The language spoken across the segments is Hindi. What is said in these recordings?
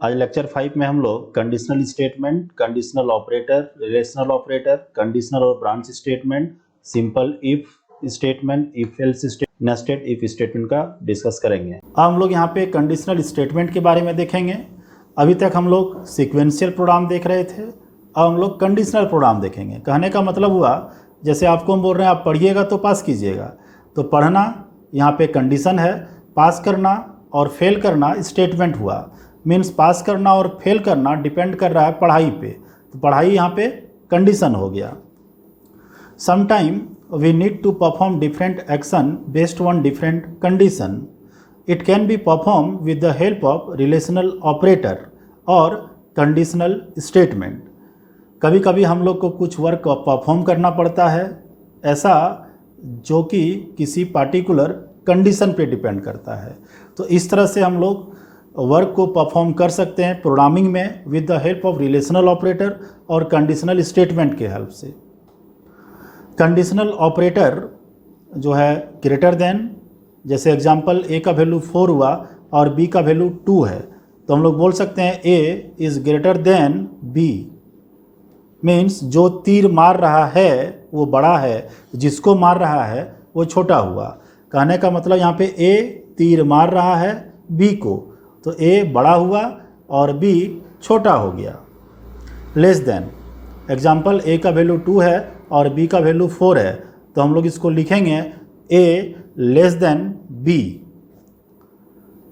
आज लेक्चर 5 में हम लोग conditional statement, conditional operator, relational operator, conditional और branch statement, simple if statement, if else statement, nested if statement का डिस्कस करेंगे। अब हम लोग यहाँ पे कंडीशनल स्टेटमेंट के बारे में देखेंगे। अभी तक हम लोग सीक्वेंशियल प्रोग्राम देख रहे थे, अब हम लोग कंडीशनल प्रोग्राम देखेंगे। कहने का मतलब हुआ, जैसे आपको हम बोल रहे हैं आप पढ़िएगा तो पास कीजिएगा, तो पढ़ना यहाँ पे कंडीशन है, पास करना और फेल करना स्टेटमेंट हुआ। मीन्स पास करना और फेल करना डिपेंड कर रहा है पढ़ाई पे, तो पढ़ाई यहाँ पे कंडीशन हो गया। Sometime we need to perform different action based on different condition. It can be perform with the help of relational operator और कंडीशनल स्टेटमेंट। कभी कभी हम लोग को कुछ वर्क परफॉर्म करना पड़ता है, ऐसा जो कि किसी पार्टिकुलर कंडीशन पे डिपेंड करता है। तो इस तरह से हम लोग वर्क को परफॉर्म कर सकते हैं प्रोग्रामिंग में with the help of relational operator और कंडीशनल स्टेटमेंट के हेल्प से। कंडीशनल ऑपरेटर जो है ग्रेटर देन, जैसे एग्जांपल ए का वैल्यू 4 हुआ और बी का वैल्यू 2 है, तो हम लोग बोल सकते हैं A is greater than B. Means जो तीर मार रहा है वो बड़ा है, जिसको मार रहा है वो छोटा हुआ। कहने का मतलब यहाँ पे ए तीर मार रहा है बी को, तो ए बड़ा हुआ और बी छोटा हो गया। लेस देन, एग्जाम्पल ए का वैल्यू 2 है और बी का वैल्यू 4 है, तो हम लोग इसको लिखेंगे A less than B.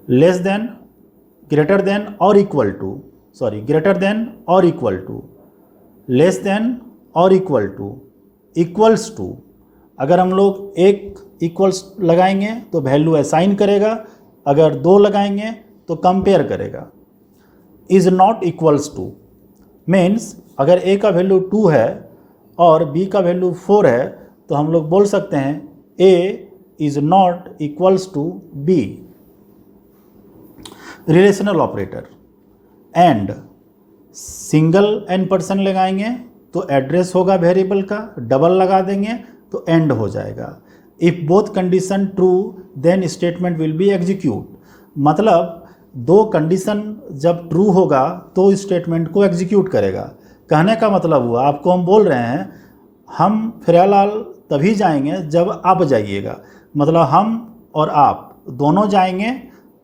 Less than, greater than or equal to, greater than or equal to, less than or equal to, equals to. अगर हम लोग एक इक्वल्स लगाएंगे तो वैल्यू असाइन करेगा, अगर 2 लगाएंगे तो कंपेयर करेगा। Is not equals two means अगर ए का वैल्यू 2 है और बी का वैल्यू 4 है, तो हम लोग बोल सकते हैं A is not equals to B. Relational operator and, single ampersand लगाएंगे तो एड्रेस होगा वेरिएबल का, डबल लगा देंगे तो एंड हो जाएगा। If both condition true then statement will be execute. मतलब 2 कंडीशन जब ट्रू होगा तो स्टेटमेंट को एग्जीक्यूट करेगा। कहने का मतलब हुआ, आपको हम बोल रहे हैं हम फिलहाल तभी जाएंगे जब आप जाइएगा, मतलब हम और आप दोनों जाएंगे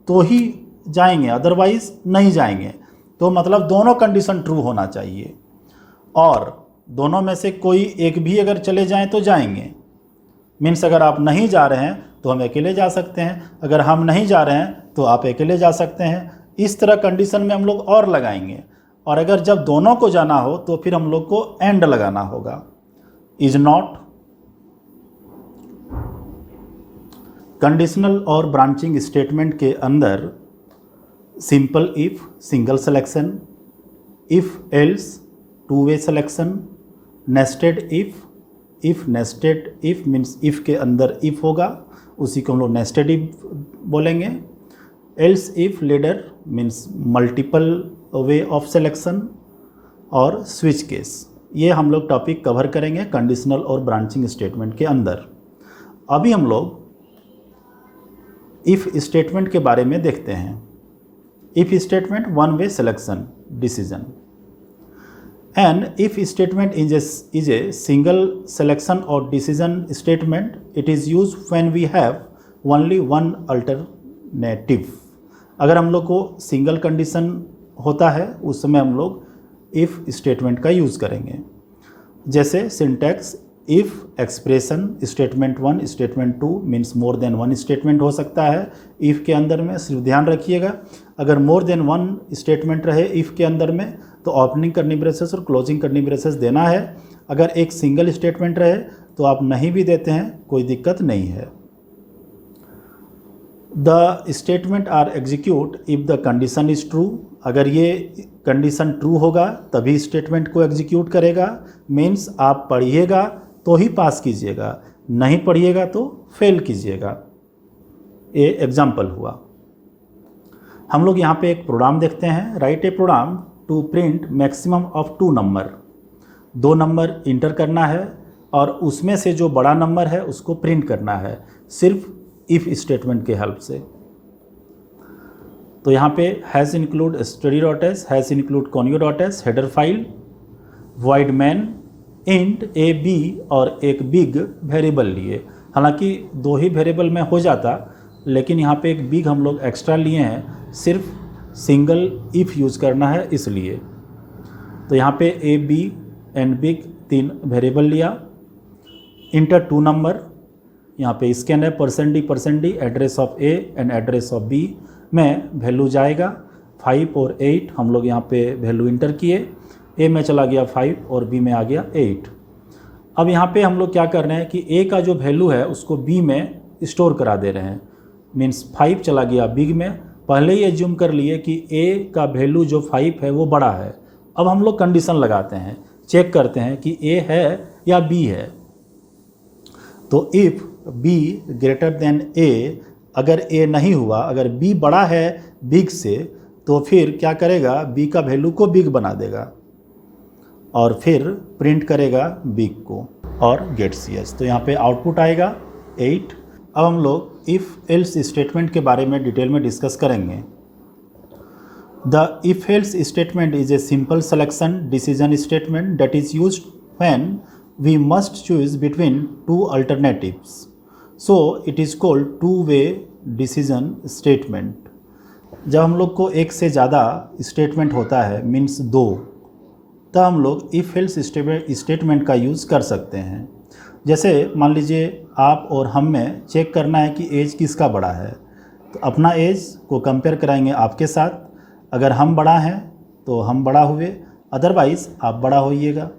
तो ही जाएंगे, अदरवाइज नहीं जाएंगे। तो मतलब दोनों कंडीशन ट्रू होना चाहिए, और दोनों में से कोई एक भी अगर चले जाएं तो जाएंगे। मीन्स अगर आप नहीं जा रहे हैं तो हम अकेले जा सकते हैं, अगर हम नहीं जा रहे हैं तो आप अकेले जा सकते हैं। इस तरह कंडीशन में हम लोग और लगाएंगे, और अगर जब दोनों को जाना हो तो फिर हम लोग को एंड लगाना होगा। Is not. कंडीशनल और ब्रांचिंग स्टेटमेंट के अंदर simple if single selection, if else two way selection, nested if nested if means if के अंदर इफ होगा, उसी को हम लोग नेस्टेड इफ बोलेंगे। Else if ladder means multiple way of selection, और स्विच केस। ये हम लोग टॉपिक कवर करेंगे कंडीशनल और ब्रांचिंग स्टेटमेंट के अंदर। अभी हम लोग इफ स्टेटमेंट के बारे में देखते हैं। If statement one way selection decision, and if statement is a single selection or decision statement, it is used when we have only one alternative। अगर हम लोग को सिंगल कंडीशन होता है उस समय हम लोग इफ स्टेटमेंट का यूज़ करेंगे। जैसे syntax, if expression, statement 1 statement 2 means more than 1 statement हो सकता है इफ़ के अंदर में। सिर्फ ध्यान रखिएगा, अगर मोर देन 1 स्टेटमेंट रहे इफ़ के अंदर में तो ओपनिंग करनी ब्रेसेस और क्लोजिंग करनी ब्रेसेस देना है। अगर एक सिंगल स्टेटमेंट रहे तो आप नहीं भी देते हैं, कोई दिक्कत नहीं है। The statement are execute if the condition is true. अगर ये कंडीशन ट्रू होगा तभी स्टेटमेंट को एग्जीक्यूट करेगा। मीन्स आप पढ़िएगा तो ही पास कीजिएगा, नहीं पढ़िएगा तो फेल कीजिएगा। ये एग्जाम्पल हुआ। हम लोग यहाँ पे एक प्रोग्राम देखते हैं। Write a program to print maximum of 2 number. 2 number enter करना है और उसमें से जो बड़ा नंबर है उसको प्रिंट करना है, सिर्फ इफ़ स्टेटमेंट के हेल्प से। तो यहाँ पे hash include study dot S, hash include conio dot S, header file, void main, int A B और एक बिग वेरिएबल लिए। हालांकि 2 ही वेरिएबल में हो जाता, लेकिन यहाँ पे एक बिग हम लोग एक्स्ट्रा लिए हैं, सिर्फ सिंगल इफ़ यूज़ करना है इसलिए। तो यहाँ पे A B and big 3 variable लिया। इंटर 2 नंबर, यहाँ पे स्कैन है %d address of A and address of B में वैल्यू जाएगा 5 और 8। हम लोग यहाँ पे वैल्यू इंटर किए, ए में चला गया 5 और बी में आ गया 8। अब यहाँ पे हम लोग क्या कर रहे हैं कि ए का जो वैल्यू है उसको बी में स्टोर करा दे रहे हैं। मीन्स 5 चला गया बिग में, पहले ही एज्यूम कर लिए कि ए का वैल्यू जो 5 है वो बड़ा है। अब हम लोग कंडीशन लगाते हैं, चेक करते हैं कि ए है या बी है। तो इफ़ बी ग्रेटर देन ए, अगर ए नहीं हुआ, अगर बी बड़ा है बिग से, तो फिर क्या करेगा, बी का वैल्यू को बिग बना देगा और फिर प्रिंट करेगा बिग को और गेट्स यस। तो यहाँ पे आउटपुट आएगा 8। अब हम लोग इफ़ एल्स स्टेटमेंट के बारे में डिटेल में डिस्कस करेंगे। The if else statement is a simple selection decision statement that is used when we must choose between 2 alternatives, so it is called two-way decision statement। जब हम लोग को एक से ज़्यादा स्टेटमेंट होता है, मीन्स 2, तब हम लोग इफ एल्स स्टेटमेंट का यूज़ कर सकते हैं। जैसे मान लीजिए आप और हम में चेक करना है कि एज किसका बड़ा है, तो अपना एज को कंपेयर कराएंगे आपके साथ। अगर हम बड़ा हैं तो हम बड़ा हुए, अदरवाइज़ आप बड़ा होइएगा।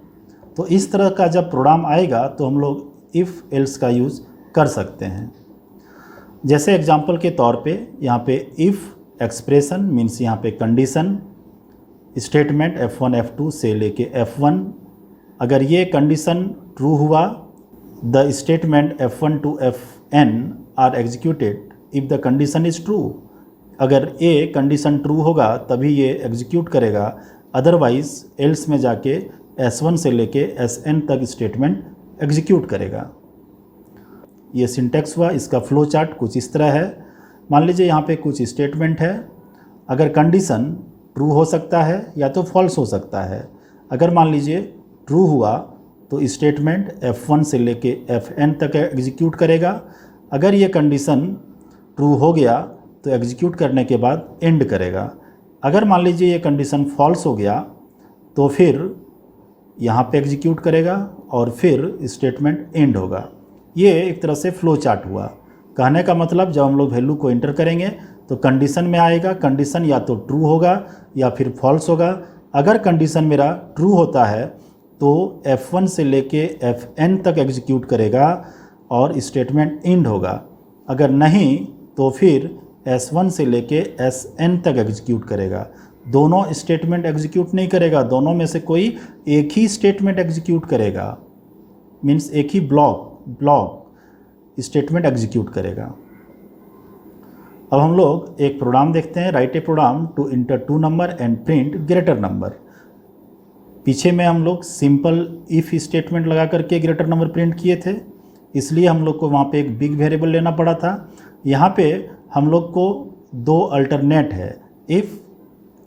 तो इस तरह का जब प्रोग्राम आएगा तो हम लोग इफ़ एल्स का यूज़ कर सकते हैं। जैसे एग्जांपल के तौर पे यहाँ पे इफ़ एक्सप्रेशन मीन्स यहाँ पे कंडीशन स्टेटमेंट F1 F2 से लेके F1, अगर ये कंडीशन ट्रू हुआ, the statement F1 to Fn are executed if the condition is true. अगर ए कंडीशन ट्रू होगा तभी ये एग्जीक्यूट करेगा, अदरवाइज एल्स में जाके S1 से लेके Sn तक स्टेटमेंट एग्जीक्यूट करेगा। ये सिंटैक्स हुआ। इसका फ्लो चार्ट कुछ इस तरह है। मान लीजिए यहाँ पे कुछ स्टेटमेंट है, अगर कंडीशन ट्रू हो सकता है या तो फॉल्स हो सकता है। अगर मान लीजिए ट्रू हुआ तो स्टेटमेंट F1 से लेके Fn तक एग्जीक्यूट करेगा। अगर ये कंडीशन ट्रू हो गया तो एग्जीक्यूट करने के बाद एंड करेगा। अगर मान लीजिए ये कंडीशन फॉल्स हो गया तो फिर यहाँ पे एग्जीक्यूट करेगा और फिर स्टेटमेंट एंड होगा। ये एक तरह से फ्लो चार्ट हुआ। कहने का मतलब जब हम लोग वैल्यू को एंटर करेंगे तो कंडीशन में आएगा, कंडीशन या तो ट्रू होगा या फिर फॉल्स होगा। अगर कंडीशन मेरा ट्रू होता है तो F1 से लेके Fn तक एग्जीक्यूट करेगा और स्टेटमेंट एंड होगा। अगर नहीं तो फिर S1 से लेके Sn तक एग्जीक्यूट करेगा। दोनों स्टेटमेंट एग्जीक्यूट नहीं करेगा, दोनों में से कोई एक ही स्टेटमेंट एग्जीक्यूट करेगा। मीन्स एक ही ब्लॉक स्टेटमेंट एग्जीक्यूट करेगा। अब हम लोग एक प्रोग्राम देखते हैं, write a program to enter 2 number and print greater number. पीछे में हम लोग सिंपल इफ़ स्टेटमेंट लगा करके ग्रेटर नंबर प्रिंट किए थे, इसलिए हम लोग को वहाँ पे एक बिग वेरिएबल लेना पड़ा था। यहाँ पे हम लोग को 2 अल्टरनेट है, इफ़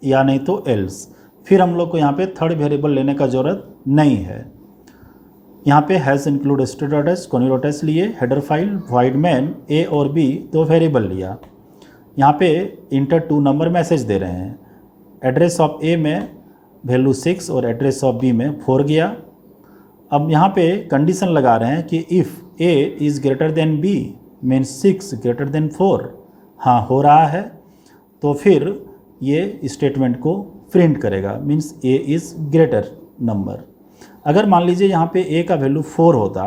या नहीं तो एल्स। फिर हम लोग को यहाँ पे थर्ड वेरिएबल लेने का ज़रूरत नहीं है। यहाँ पे हैज़ इंक्लूड स्टैटस कॉन्यूटस लिए, हेडर फाइल, वॉइड मैन, ए और बी 2 वेरिएबल लिया। यहाँ पे इंटर 2 नंबर मैसेज दे रहे हैं। एड्रेस ऑफ ए में वैल्यू 6 और एड्रेस ऑफ बी में 4 गया। अब यहाँ पे कंडीशन लगा रहे हैं कि if A is greater than B means 6 greater than 4, हाँ हो रहा है, तो फिर ये स्टेटमेंट को प्रिंट करेगा, means A is greater number. अगर मान लीजिए यहाँ पे ए का वैल्यू 4 होता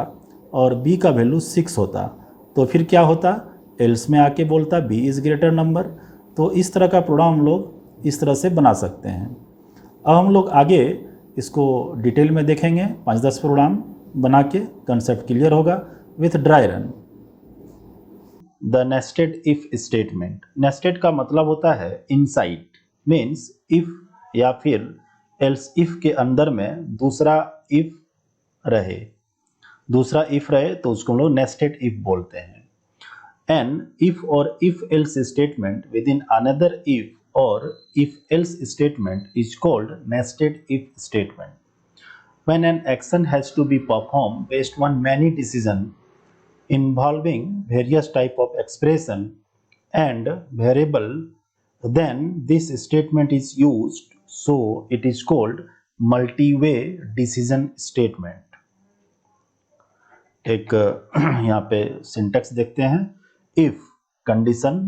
और बी का वैल्यू 6 होता तो फिर क्या होता, एल्स में आके बोलता बी इज़ ग्रेटर नंबर। तो इस तरह का प्रोग्राम हम लोग इस तरह से बना सकते हैं। अब हम लोग आगे इसको डिटेल में देखेंगे, 5-10 प्रोग्राम बना के कंसेप्ट क्लियर होगा with dry run. The nested if statement. Nested का मतलब होता है इनसाइड, मीन्स इफ या फिर एल्स इफ के अंदर में दूसरा इफ रहे, तो उसको हम लोग नेस्टेड इफ बोलते हैं। एन इफ और if else statement with in another if or if-else statement is called nested if statement. When an action has to be performed based on many decisions involving various type of expression and variable, then this statement is used, so it is called multi-way decision statement. एक यहाँ पे सिंटेक्स देखते हैं। इफ कंडीशन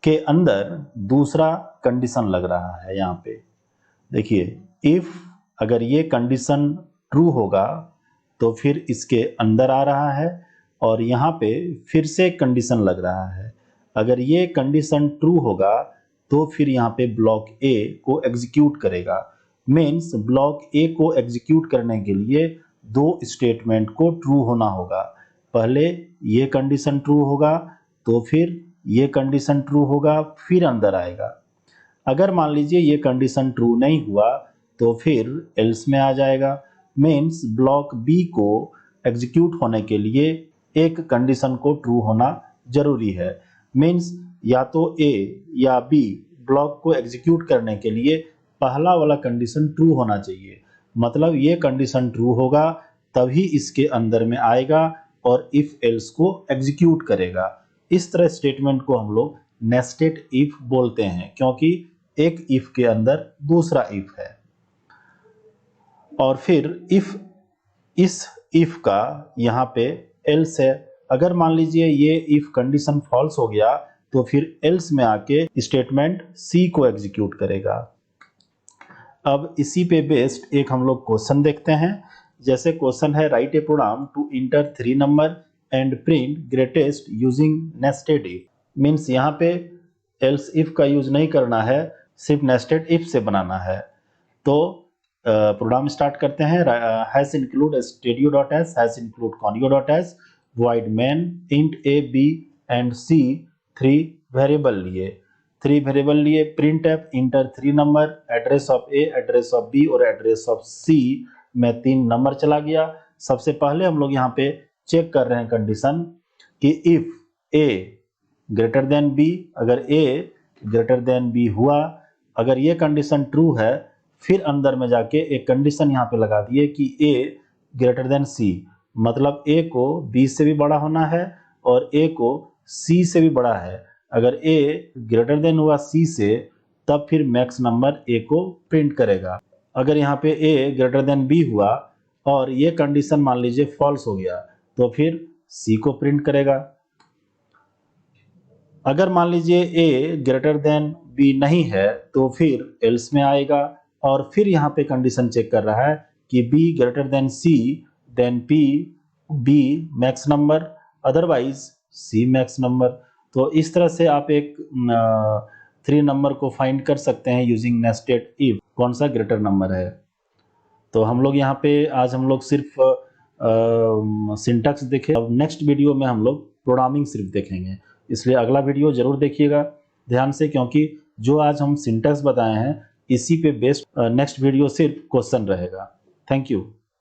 के अंदर दूसरा कंडीशन लग रहा है। यहाँ पे देखिए, इफ अगर ये कंडीशन ट्रू होगा तो फिर इसके अंदर आ रहा है, और यहाँ पे फिर से कंडीशन लग रहा है। अगर ये कंडीशन ट्रू होगा तो फिर यहाँ पे ब्लॉक ए को एग्जीक्यूट करेगा। मीन्स ब्लॉक ए को एग्जीक्यूट करने के लिए दो स्टेटमेंट को ट्रू होना होगा। पहले ये कंडीशन ट्रू होगा तो फिर ये कंडीशन ट्रू होगा, फिर अंदर आएगा। अगर मान लीजिए ये कंडीशन ट्रू नहीं हुआ तो फिर एल्स में आ जाएगा। मीन्स ब्लॉक बी को एग्जीक्यूट होने के लिए एक कंडीशन को ट्रू होना जरूरी है। मीन्स या तो ए या बी ब्लॉक को एग्जीक्यूट करने के लिए पहला वाला कंडीशन ट्रू होना चाहिए। मतलब ये कंडीशन ट्रू होगा तभी इसके अंदर में आएगा और इफ एल्स को एग्जीक्यूट करेगा। इस तरह स्टेटमेंट को हम लोग नेस्टेड इफ बोलते हैं, क्योंकि एक इफ के अंदर दूसरा इफ है। और फिर इफ इस इफ का यहाँ पे एल्स है। अगर मान लीजिए ये इफ कंडीशन फॉल्स हो गया तो फिर एल्स में आके स्टेटमेंट सी को एग्जीक्यूट करेगा। अब इसी पे बेस्ड एक हम लोग क्वेश्चन देखते हैं। जैसे क्वेश्चन है, write a program to enter 3 number and print greatest using nested if. Means यहाँ पे एल्स इफ का यूज नहीं करना है, सिर्फ नेस्टेड इफ से बनाना है। तो प्रोग्राम स्टार्ट करते हैं। Hash include stdio dot s, hash include conio dot s, void main int a b and c 3 variable लिए, 3 वेरिएबल लिए। Printf enter 3 number, address of A, address of B और एड्रेस ऑफ सी में 3 नंबर चला गया। सबसे पहले हम लोग यहाँ पे चेक कर रहे हैं कंडीशन कि if A greater than B, अगर ए ग्रेटर देन बी हुआ, अगर ये कंडीशन ट्रू है, फिर अंदर में जाके एक कंडीशन यहाँ पे लगा दिए कि ए ग्रेटर देन सी, मतलब ए को बी से भी बड़ा होना है और ए को सी से भी बड़ा है। अगर ए ग्रेटर देन हुआ सी से, तब फिर मैक्स नंबर ए को प्रिंट करेगा। अगर यहाँ पे ए ग्रेटर देन बी हुआ और ये कंडीशन मान लीजिए फॉल्स हो गया तो फिर सी को प्रिंट करेगा। अगर मान लीजिए ए ग्रेटर देन बी नहीं है तो फिर एल्स में आएगा, और फिर यहाँ पे कंडीशन चेक कर रहा है कि B greater than C, then P B max number, otherwise C max number. तो इस तरह से आप एक 3 नंबर को फाइंड कर सकते हैं यूजिंग नेस्टेड इफ, कौन सा ग्रेटर नंबर है। तो हम लोग यहाँ पे आज हम लोग सिर्फ सिंटैक्स देखे। अब नेक्स्ट वीडियो में हम लोग प्रोग्रामिंग सिर्फ देखेंगे, इसलिए अगला वीडियो जरूर देखिएगा ध्यान से, क्योंकि जो आज हम सिंटैक्स बताए हैं इसी पे बेस्ड नेक्स्ट वीडियो सिर्फ क्वेश्चन रहेगा। Thank you.